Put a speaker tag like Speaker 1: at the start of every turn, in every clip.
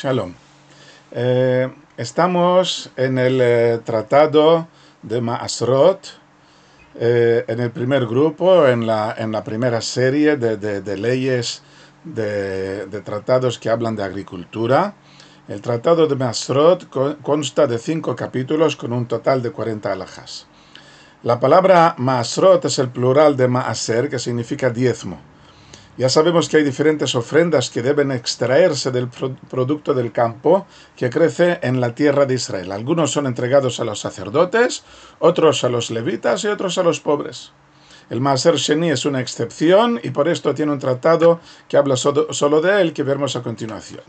Speaker 1: Shalom. Estamos en el tratado de Maasrot, en el primer grupo, en la primera serie de leyes de tratados que hablan de agricultura. El tratado de Maasrot consta de 5 capítulos con un total de 40 alajás. La palabra Maasrot es el plural de Maaser, que significa diezmo. Ya sabemos que hay diferentes ofrendas que deben extraerse del producto del campo que crece en la tierra de Israel. Algunos son entregados a los sacerdotes, otros a los levitas y otros a los pobres. El Maaser Sheni es una excepción y por esto tiene un tratado que habla solo de él, que veremos a continuación.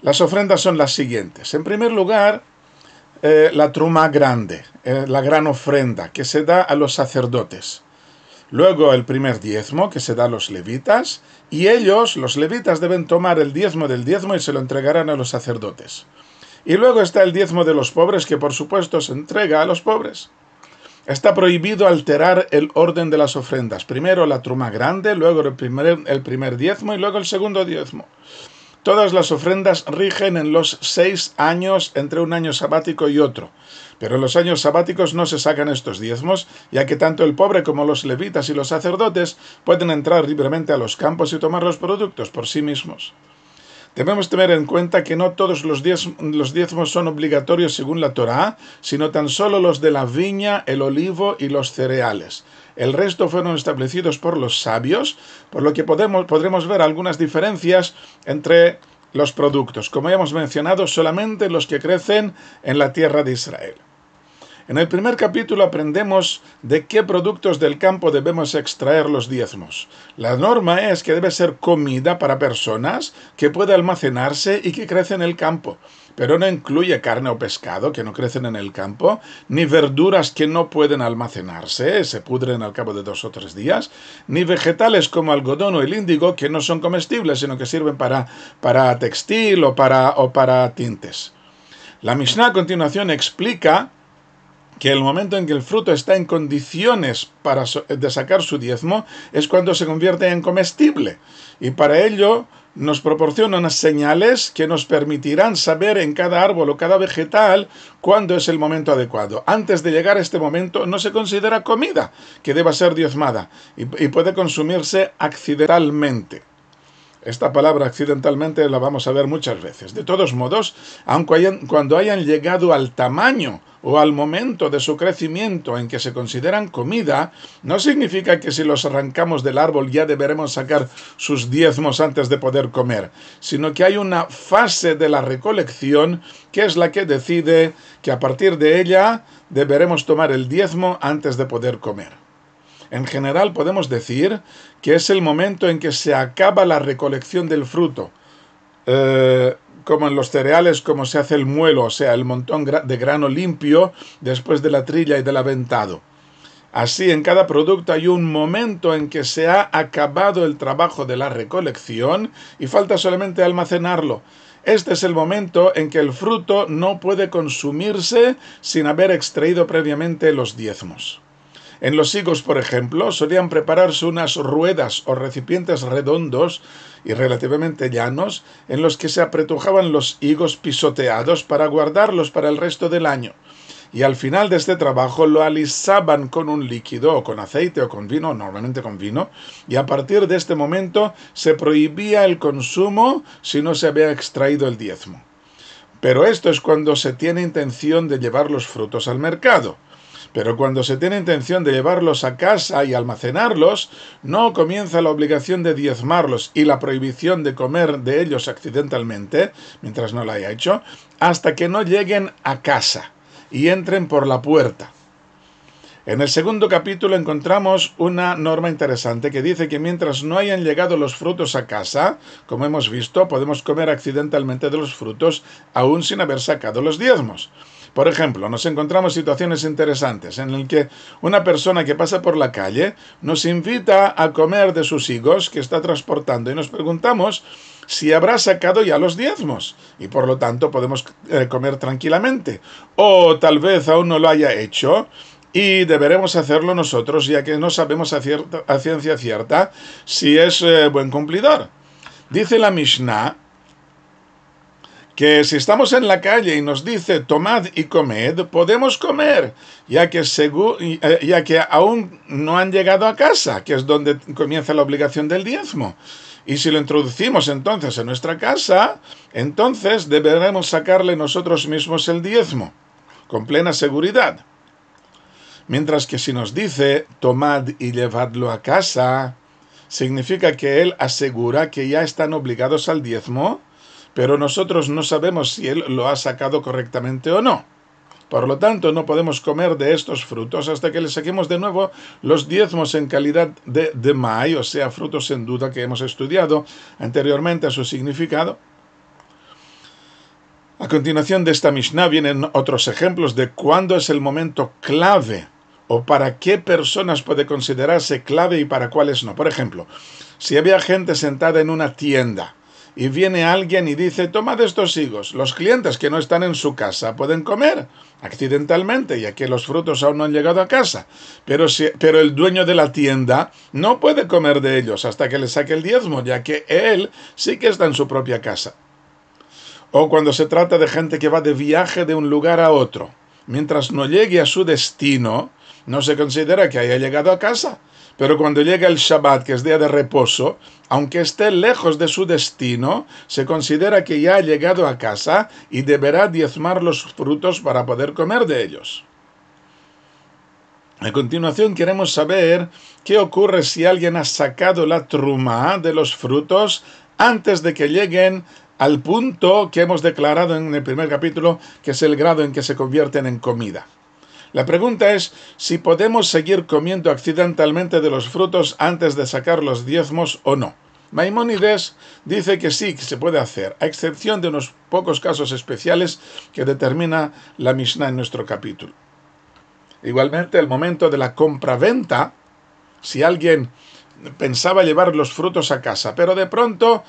Speaker 1: Las ofrendas son las siguientes. En primer lugar, la truma grande, la gran ofrenda que se da a los sacerdotes. Luego el primer diezmo que se da a los levitas, y ellos, los levitas, deben tomar el diezmo del diezmo y se lo entregarán a los sacerdotes. Y luego está el diezmo de los pobres, que por supuesto se entrega a los pobres. Está prohibido alterar el orden de las ofrendas. Primero la truma grande, luego el primer diezmo y luego el segundo diezmo. Todas las ofrendas rigen en los 6 años entre un año sabático y otro. Pero en los años sabáticos no se sacan estos diezmos, ya que tanto el pobre como los levitas y los sacerdotes pueden entrar libremente a los campos y tomar los productos por sí mismos. Debemos tener en cuenta que no todos los diezmos son obligatorios según la Torá, sino tan solo los de la viña, el olivo y los cereales. El resto fueron establecidos por los sabios, por lo que podremos ver algunas diferencias entre los productos, como ya hemos mencionado, solamente los que crecen en la tierra de Israel. En el primer capítulo aprendemos de qué productos del campo debemos extraer los diezmos. La norma es que debe ser comida para personas que pueda almacenarse y que crece en el campo, pero no incluye carne o pescado que no crecen en el campo, ni verduras que no pueden almacenarse, se pudren al cabo de 2 o 3 días, ni vegetales como algodón o el índigo que no son comestibles, sino que sirven para textil o para tintes. La Mishnah a continuación explica que el momento en que el fruto está en condiciones de sacar su diezmo es cuando se convierte en comestible, y para ello nos proporciona unas señales que nos permitirán saber en cada árbol o cada vegetal cuándo es el momento adecuado. Antes de llegar a este momento no se considera comida que deba ser diezmada y puede consumirse accidentalmente. Esta palabra accidentalmente la vamos a ver muchas veces. De todos modos, aunque cuando hayan llegado al tamaño o al momento de su crecimiento en que se consideran comida, no significa que si los arrancamos del árbol ya deberemos sacar sus diezmos antes de poder comer, sino que hay una fase de la recolección que es la que decide que a partir de ella deberemos tomar el diezmo antes de poder comer. En general podemos decir que es el momento en que se acaba la recolección del fruto, como en los cereales, como se hace el muelo, o sea, el montón de grano limpio después de la trilla y del aventado. Así, en cada producto hay un momento en que se ha acabado el trabajo de la recolección y falta solamente almacenarlo. Este es el momento en que el fruto no puede consumirse sin haber extraído previamente los diezmos. En los higos, por ejemplo, solían prepararse unas ruedas o recipientes redondos y relativamente llanos en los que se apretujaban los higos pisoteados para guardarlos para el resto del año. Y al final de este trabajo lo alisaban con un líquido, o con aceite o con vino, normalmente con vino, y a partir de este momento se prohibía el consumo si no se había extraído el diezmo. Pero esto es cuando se tiene intención de llevar los frutos al mercado. Pero cuando se tiene intención de llevarlos a casa y almacenarlos, no comienza la obligación de diezmarlos y la prohibición de comer de ellos accidentalmente, mientras no la haya hecho, hasta que no lleguen a casa y entren por la puerta. En el segundo capítulo encontramos una norma interesante que dice que mientras no hayan llegado los frutos a casa, como hemos visto, podemos comer accidentalmente de los frutos aún sin haber sacado los diezmos. Por ejemplo, nos encontramos situaciones interesantes en las que una persona que pasa por la calle nos invita a comer de sus higos que está transportando y nos preguntamos si habrá sacado ya los diezmos y por lo tanto podemos comer tranquilamente, o tal vez aún no lo haya hecho y deberemos hacerlo nosotros, ya que no sabemos a ciencia cierta si es buen cumplidor. Dice la Mishnah que si estamos en la calle y nos dice tomad y comed, podemos comer, ya que aún no han llegado a casa, que es donde comienza la obligación del diezmo. Y si lo introducimos entonces en nuestra casa, entonces deberemos sacarle nosotros mismos el diezmo, con plena seguridad. Mientras que si nos dice tomad y llevadlo a casa, significa que él asegura que ya están obligados al diezmo, pero nosotros no sabemos si él lo ha sacado correctamente o no. Por lo tanto, no podemos comer de estos frutos hasta que le saquemos de nuevo los diezmos en calidad de demai, o sea, frutos en duda, que hemos estudiado anteriormente a su significado. A continuación de esta Mishnah vienen otros ejemplos de cuándo es el momento clave o para qué personas puede considerarse clave y para cuáles no. Por ejemplo, si había gente sentada en una tienda y viene alguien y dice, tomad estos higos, los clientes que no están en su casa pueden comer accidentalmente, ya que los frutos aún no han llegado a casa, pero el dueño de la tienda no puede comer de ellos hasta que le saque el diezmo, ya que él sí que está en su propia casa. O cuando se trata de gente que va de viaje de un lugar a otro, mientras no llegue a su destino, no se considera que haya llegado a casa. Pero cuando llega el Shabbat, que es día de reposo, aunque esté lejos de su destino, se considera que ya ha llegado a casa y deberá diezmar los frutos para poder comer de ellos. A continuación queremos saber qué ocurre si alguien ha sacado la trumá de los frutos antes de que lleguen al punto que hemos declarado en el primer capítulo, que es el grado en que se convierten en comida. La pregunta es si podemos seguir comiendo accidentalmente de los frutos antes de sacar los diezmos o no. Maimónides dice que sí, que se puede hacer, a excepción de unos pocos casos especiales que determina la Mishnah en nuestro capítulo. Igualmente, el momento de la compra-venta, si alguien pensaba llevar los frutos a casa, pero de pronto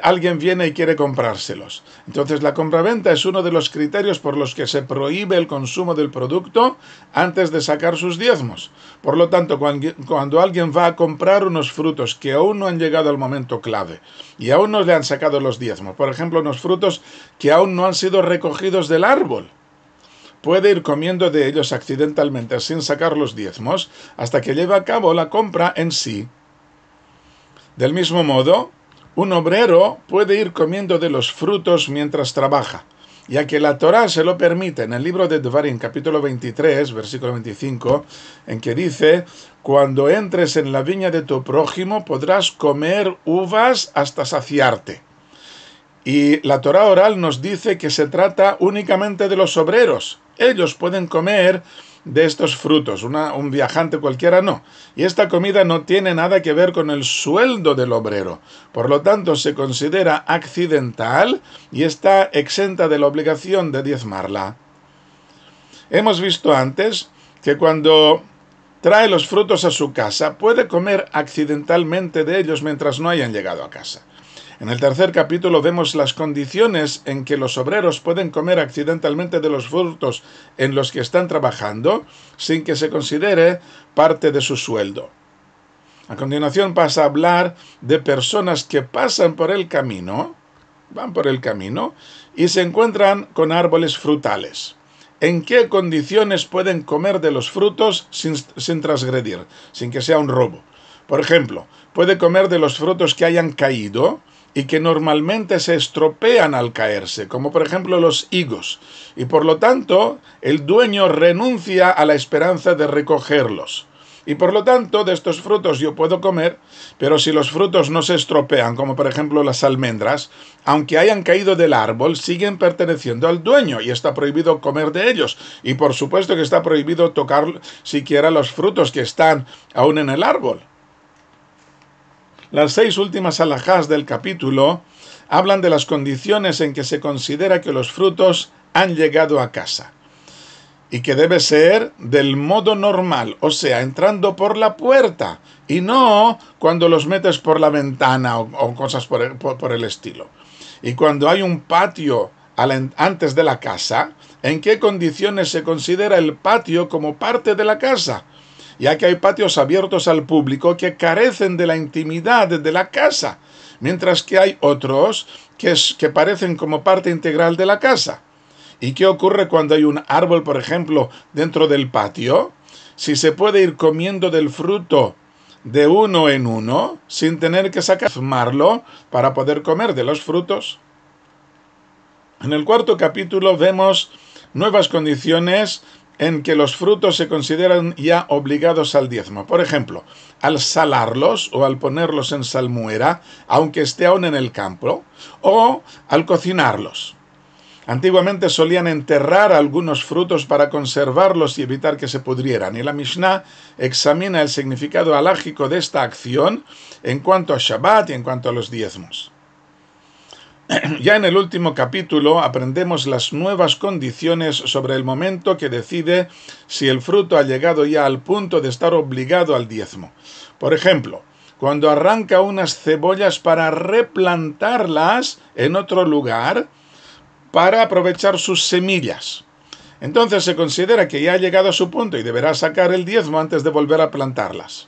Speaker 1: alguien viene y quiere comprárselos. Entonces la compraventa es uno de los criterios por los que se prohíbe el consumo del producto antes de sacar sus diezmos. Por lo tanto, cuando alguien va a comprar unos frutos que aún no han llegado al momento clave y aún no le han sacado los diezmos, por ejemplo, unos frutos que aún no han sido recogidos del árbol, puede ir comiendo de ellos accidentalmente sin sacar los diezmos hasta que lleve a cabo la compra en sí. Del mismo modo, un obrero puede ir comiendo de los frutos mientras trabaja, ya que la Torá se lo permite en el libro de Devarim, capítulo 23, versículo 25, en que dice, cuando entres en la viña de tu prójimo podrás comer uvas hasta saciarte. Y la Torá oral nos dice que se trata únicamente de los obreros. Ellos pueden comer de estos frutos, un viajante cualquiera no. Y esta comida no tiene nada que ver con el sueldo del obrero. Por lo tanto, se considera accidental y está exenta de la obligación de diezmarla. Hemos visto antes que cuando trae los frutos a su casa, puede comer accidentalmente de ellos mientras no hayan llegado a casa. En el tercer capítulo vemos las condiciones en que los obreros pueden comer accidentalmente de los frutos en los que están trabajando sin que se considere parte de su sueldo. A continuación pasa a hablar de personas que pasan por el camino, van por el camino y se encuentran con árboles frutales. ¿En qué condiciones pueden comer de los frutos sin transgredir, sin que sea un robo? Por ejemplo, puede comer de los frutos que hayan caído y que normalmente se estropean al caerse, como por ejemplo los higos, y por lo tanto el dueño renuncia a la esperanza de recogerlos. Y por lo tanto de estos frutos yo puedo comer, pero si los frutos no se estropean, como por ejemplo las almendras, aunque hayan caído del árbol, siguen perteneciendo al dueño y está prohibido comer de ellos. Y por supuesto que está prohibido tocar siquiera los frutos que están aún en el árbol. Las 6 últimas alajás del capítulo hablan de las condiciones en que se considera que los frutos han llegado a casa y que debe ser del modo normal, o sea, entrando por la puerta y no cuando los metes por la ventana o cosas por el estilo. Y cuando hay un patio antes de la casa, ¿en qué condiciones se considera el patio como parte de la casa? Ya que hay patios abiertos al público que carecen de la intimidad de la casa, mientras que hay otros que parecen como parte integral de la casa. ¿Y qué ocurre cuando hay un árbol, por ejemplo, dentro del patio? Si se puede ir comiendo del fruto de uno en uno, sin tener que sacarlo para poder comer de los frutos. En el cuarto capítulo vemos nuevas condiciones en que los frutos se consideran ya obligados al diezmo. Por ejemplo, al salarlos o al ponerlos en salmuera, aunque esté aún en el campo, o al cocinarlos. Antiguamente solían enterrar algunos frutos para conservarlos y evitar que se pudrieran, y la Mishnah examina el significado halágico de esta acción en cuanto a Shabbat y en cuanto a los diezmos. Ya en el último capítulo aprendemos las nuevas condiciones sobre el momento que decide si el fruto ha llegado ya al punto de estar obligado al diezmo. Por ejemplo, cuando arranca unas cebollas para replantarlas en otro lugar para aprovechar sus semillas. Entonces se considera que ya ha llegado a su punto y deberá sacar el diezmo antes de volver a plantarlas.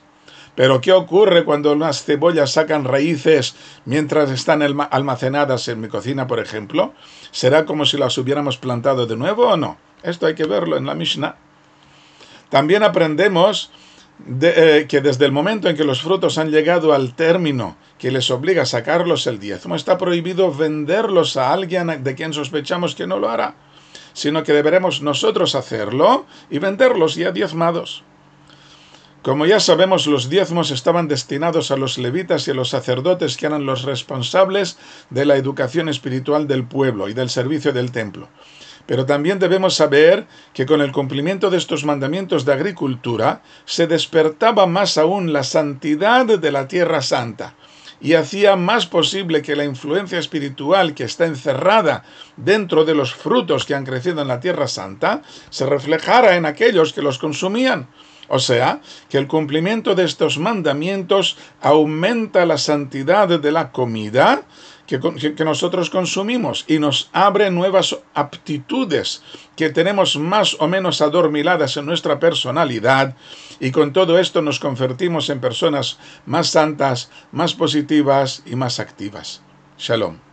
Speaker 1: Pero ¿qué ocurre cuando unas cebollas sacan raíces mientras están almacenadas en mi cocina, por ejemplo? ¿Será como si las hubiéramos plantado de nuevo o no? Esto hay que verlo en la Mishnah. También aprendemos que desde el momento en que los frutos han llegado al término que les obliga a sacarlos el diezmo, está prohibido venderlos a alguien de quien sospechamos que no lo hará, sino que deberemos nosotros hacerlo y venderlos ya diezmados. Como ya sabemos, los diezmos estaban destinados a los levitas y a los sacerdotes, que eran los responsables de la educación espiritual del pueblo y del servicio del templo. Pero también debemos saber que con el cumplimiento de estos mandamientos de agricultura se despertaba más aún la santidad de la Tierra Santa y hacía más posible que la influencia espiritual que está encerrada dentro de los frutos que han crecido en la Tierra Santa se reflejara en aquellos que los consumían. O sea, que el cumplimiento de estos mandamientos aumenta la santidad de la comida que nosotros consumimos y nos abre nuevas aptitudes que tenemos más o menos adormiladas en nuestra personalidad, y con todo esto nos convertimos en personas más santas, más positivas y más activas. Shalom.